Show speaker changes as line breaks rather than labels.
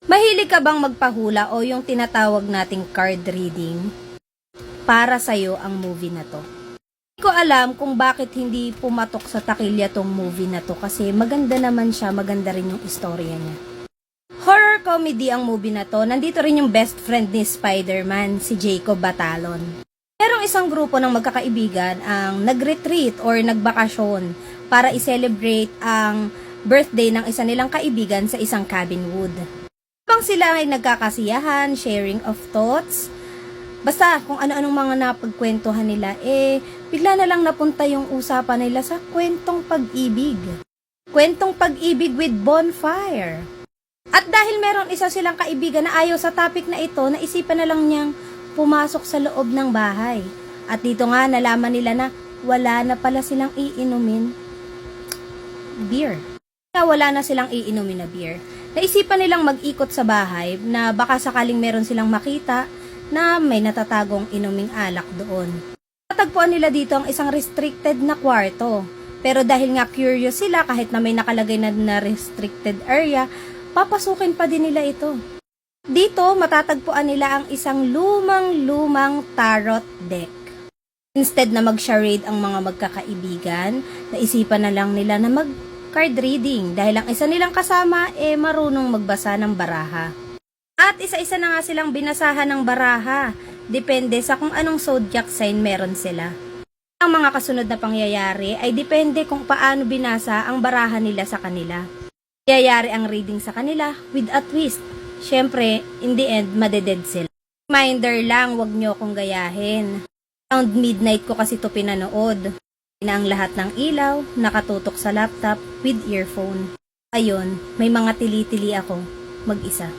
Mahilig ka bang magpahula o yung tinatawag nating card reading? Para sa'yo ang movie na to. Hindi ko alam kung bakit hindi pumatok sa takilya tong movie na to kasi maganda naman siya, maganda rin yung istorya niya. Horror comedy ang movie na to. Nandito rin yung best friend ni Spider-Man, si Jacob Batalon. Merong isang grupo ng magkakaibigan ang nag-retreat or nagbakasyon para i-celebrate ang birthday ng isa nilang kaibigan sa isang cabin wood. Habang sila ay nagkakasiyahan, sharing of thoughts, basta kung ano-anong mga napagkwentuhan nila, bigla na lang napunta yung usapan nila sa kwentong pag-ibig. Kwentong pag-ibig with bonfire. At dahil meron isa silang kaibigan na ayaw sa topic na ito, naisipan na lang niyang pumasok sa loob ng bahay. At dito nga nalaman nila na wala na pala silang iinumin beer. Wala na silang iinumin na beer. Naisipan nilang mag-ikot sa bahay na baka sakaling meron silang makita na may natatagong inuming alak doon. Natagpuan nila dito ang isang restricted na kwarto. Pero dahil nga curious sila kahit na may nakalagay na restricted area, papasukin pa din nila ito. Dito matatagpuan nila ang isang lumang-lumang tarot deck. Instead na mag-charade ang mga magkakaibigan, naisipan na lang nila na mag-card reading dahil ang isa nilang kasama marunong magbasa ng baraha. At isa-isa na nga silang binasahan ng baraha, depende sa kung anong zodiac sign meron sila. Ang mga kasunod na pangyayari ay depende kung paano binasa ang baraha nila sa kanila. Nangyayari ang reading sa kanila with a twist. Siyempre, in the end, madeded sila. Reminder lang, wag nyo kong gayahin. Around midnight ko kasi ito pinanood. Na ang lahat ng ilaw, nakatutok sa laptop with earphone. Ayun, may mga tili-tili ako, mag-isa.